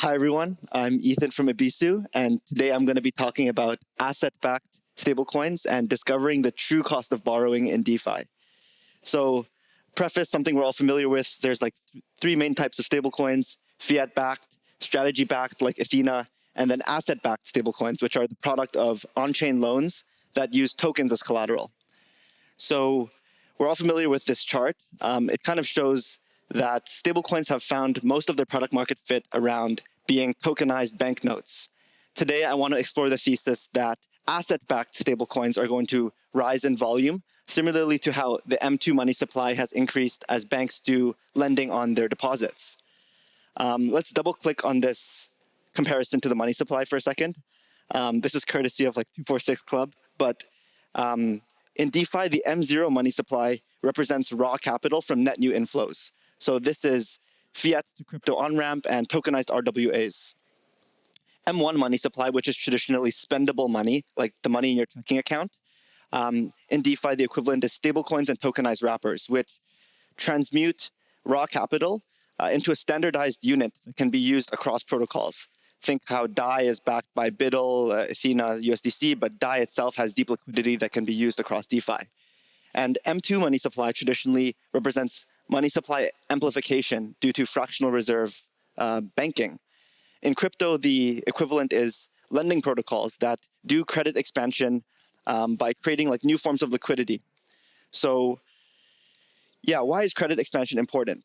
Hi, everyone. I'm Ethan from Ebisu, and today I'm going to be talking about asset-backed stablecoins and discovering the true cost of borrowing in DeFi. So, preface, something we're all familiar with, there's like three main types of stablecoins: fiat-backed, strategy-backed like Athena, and then asset-backed stablecoins, which are the product of on-chain loans that use tokens as collateral. So we're all familiar with this chart. It kind of shows that stablecoins have found most of their product market fit around being tokenized banknotes. Today, I want to explore the thesis that asset-backed stablecoins are going to rise in volume, similarly to how the M2 money supply has increased as banks do lending on their deposits. Let's double-click on this comparison to the money supply for a second. This is courtesy of like 246 Club, but in DeFi, the M0 money supply represents raw capital from net new inflows. So this is fiat to crypto on-ramp and tokenized RWAs. M1 money supply, which is traditionally spendable money, like the money in your checking account. In DeFi, the equivalent is stablecoins and tokenized wrappers, which transmute raw capital into a standardized unit that can be used across protocols. Think how DAI is backed by BUIDL, Athena, USDC, but DAI itself has deep liquidity that can be used across DeFi. And M2 money supply traditionally represents money supply amplification due to fractional reserve banking. In crypto, the equivalent is lending protocols that do credit expansion by creating like new forms of liquidity. So yeah, why is credit expansion important?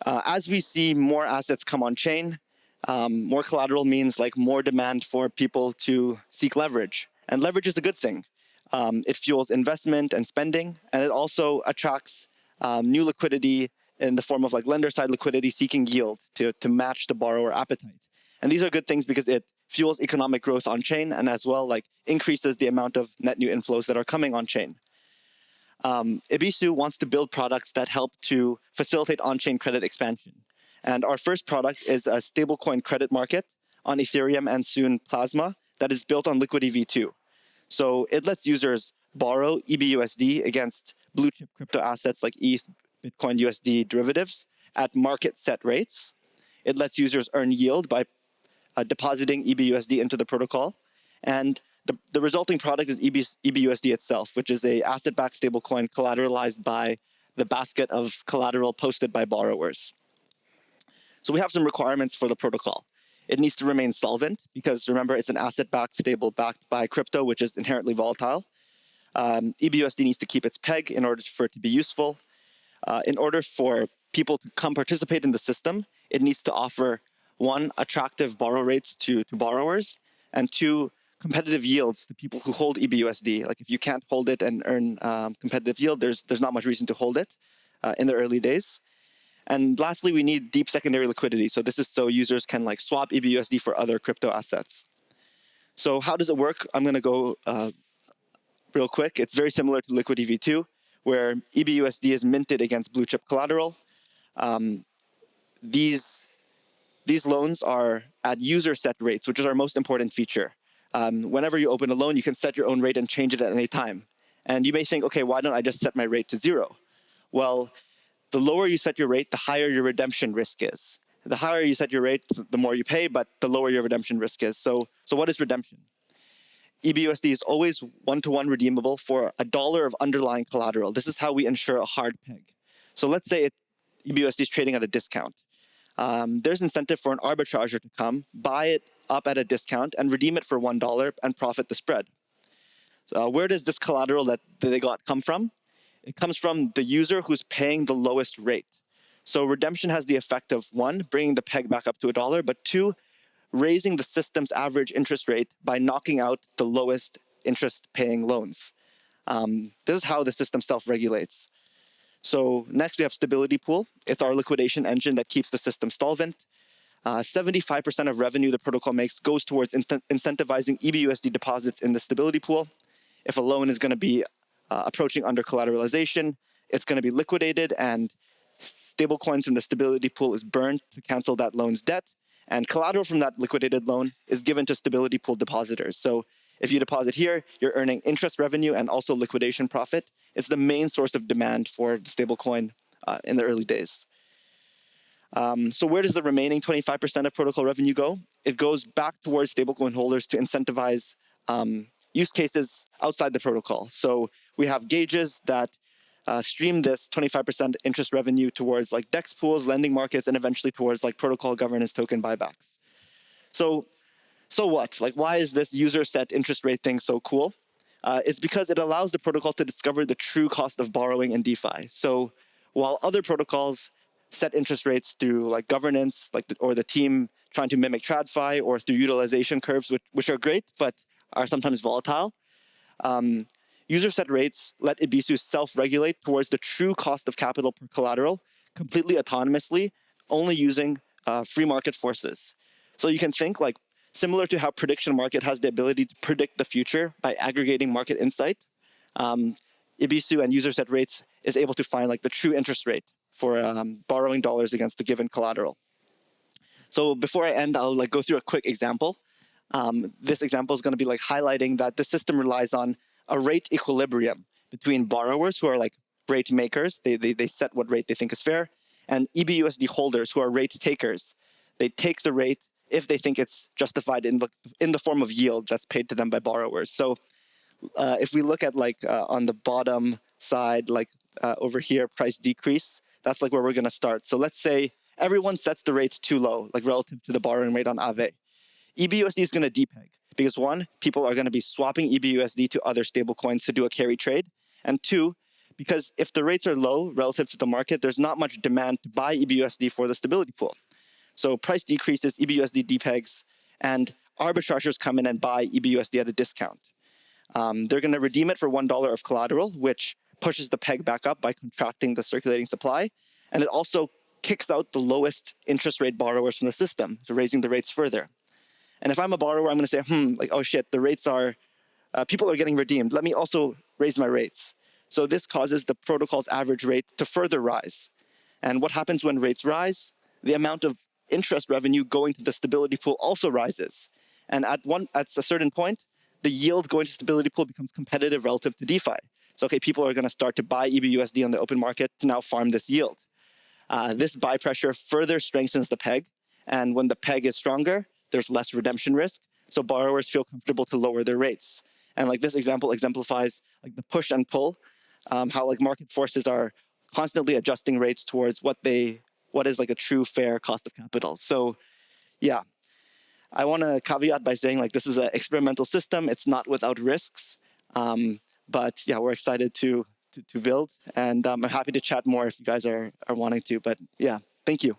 As we see more assets come on chain, more collateral means like more demand for people to seek leverage. And leverage is a good thing. It fuels investment and spending, and it also attracts new liquidity in the form of like lender-side liquidity seeking yield to match the borrower appetite. And these are good things because it fuels economic growth on chain and as well like increases the amount of net new inflows that are coming on chain. Ebisu wants to build products that help to facilitate on-chain credit expansion. And our first product is a stablecoin credit market on Ethereum and soon Plasma that is built on Liquidity v2. So it lets users borrow EBUSD against blue chip crypto assets like ETH, Bitcoin USD derivatives at market set rates. It lets users earn yield by depositing EBUSD into the protocol. And the resulting product is EBUSD itself, which is a asset-backed stablecoin collateralized by the basket of collateral posted by borrowers. So we have some requirements for the protocol. It needs to remain solvent because remember, it's an asset-backed stable backed by crypto, which is inherently volatile. EBUSD needs to keep its peg in order for it to be useful. In order for people to come participate in the system, it needs to offer one, attractive borrow rates to borrowers, and two, competitive yields to people who hold EBUSD. Like if you can't hold it and earn competitive yield, there's not much reason to hold it in the early days. And lastly, we need deep secondary liquidity. So this is so users can like swap EBUSD for other crypto assets. So how does it work? I'm going to go real quick. It's very similar to Liquidity v2, where EBUSD is minted against blue chip collateral. These loans are at user set rates, which is our most important feature. Whenever you open a loan, you can set your own rate and change it at any time. And you may think, okay, why don't I just set my rate to 0? Well, the lower you set your rate, the higher your redemption risk is. The higher you set your rate, the more you pay, but the lower your redemption risk is. So what is redemption? EBUSD is always one-to-one redeemable for $1 of underlying collateral. This is how we ensure a hard peg. So let's say EBUSD is trading at a discount. There's incentive for an arbitrager to come, buy it up at a discount, and redeem it for $1 and profit the spread. So where does this collateral that they got come from? It comes from the user who's paying the lowest rate. So redemption has the effect of, one, bringing the peg back up to $1, but two, raising the system's average interest rate by knocking out the lowest interest-paying loans. This is how the system self-regulates. So next we have Stability Pool. It's our liquidation engine that keeps the system solvent. 75% of revenue the protocol makes goes towards incentivizing EBUSD deposits in the Stability Pool. If a loan is going to be approaching under collateralization, it's going to be liquidated and stablecoins from the Stability Pool is burned to cancel that loan's debt. And collateral from that liquidated loan is given to Stability Pool depositors. So if you deposit here, you're earning interest revenue and also liquidation profit. It's the main source of demand for the stablecoin in the early days. So where does the remaining 25% of protocol revenue go? It goes back towards stablecoin holders to incentivize use cases outside the protocol. So we have gauges that stream this 25% interest revenue towards like DEX pools, lending markets, and eventually towards like protocol governance token buybacks. So what? Like, why is this user set interest rate thing so cool? It's because it allows the protocol to discover the true cost of borrowing in DeFi. So while other protocols set interest rates through like governance, like or the team trying to mimic TradFi, or through utilization curves, which are great but are sometimes volatile, user set rates let Ebisu self-regulate towards the true cost of capital per collateral completely autonomously, only using free market forces. So you can think like similar to how prediction market has the ability to predict the future by aggregating market insight, Ebisu and user set rates is able to find like the true interest rate for borrowing dollars against the given collateral. So before I end, I'll like go through a quick example. This example is going to be like highlighting that the system relies on a rate equilibrium between borrowers who are like rate makers, they set what rate they think is fair, and EBUSD holders who are rate takers. They take the rate if they think it's justified in the form of yield that's paid to them by borrowers. So if we look at like on the bottom side, like over here, price decrease, that's like where we're going to start. So let's say everyone sets the rate too low, like relative to the borrowing rate on Aave. EBUSD is going to depeg because one, people are going to be swapping EBUSD to other stablecoins to do a carry trade. And two, because if the rates are low relative to the market, there's not much demand to buy EBUSD for the stability pool. So price decreases, EBUSD depegs, and arbitrageurs come in and buy EBUSD at a discount. They're going to redeem it for $1 of collateral, which pushes the peg back up by contracting the circulating supply. And it also kicks out the lowest interest rate borrowers from the system, so raising the rates further. And if I'm a borrower, I'm going to say, like, oh shit, the rates are, people are getting redeemed. Let me also raise my rates. So this causes the protocol's average rate to further rise. And what happens when rates rise? The amount of interest revenue going to the stability pool also rises. And at a certain point, the yield going to stability pool becomes competitive relative to DeFi. So, okay, people are going to start to buy EBUSD on the open market to now farm this yield. This buy pressure further strengthens the peg. And when the peg is stronger, there's less redemption risk. So borrowers feel comfortable to lower their rates. And like this example exemplifies like the push and pull, how like market forces are constantly adjusting rates towards what is like a true fair cost of capital. So yeah, I want to caveat by saying like this is an experimental system. It's not without risks. But yeah, we're excited to build, and I'm happy to chat more if you guys are wanting to. But yeah, thank you.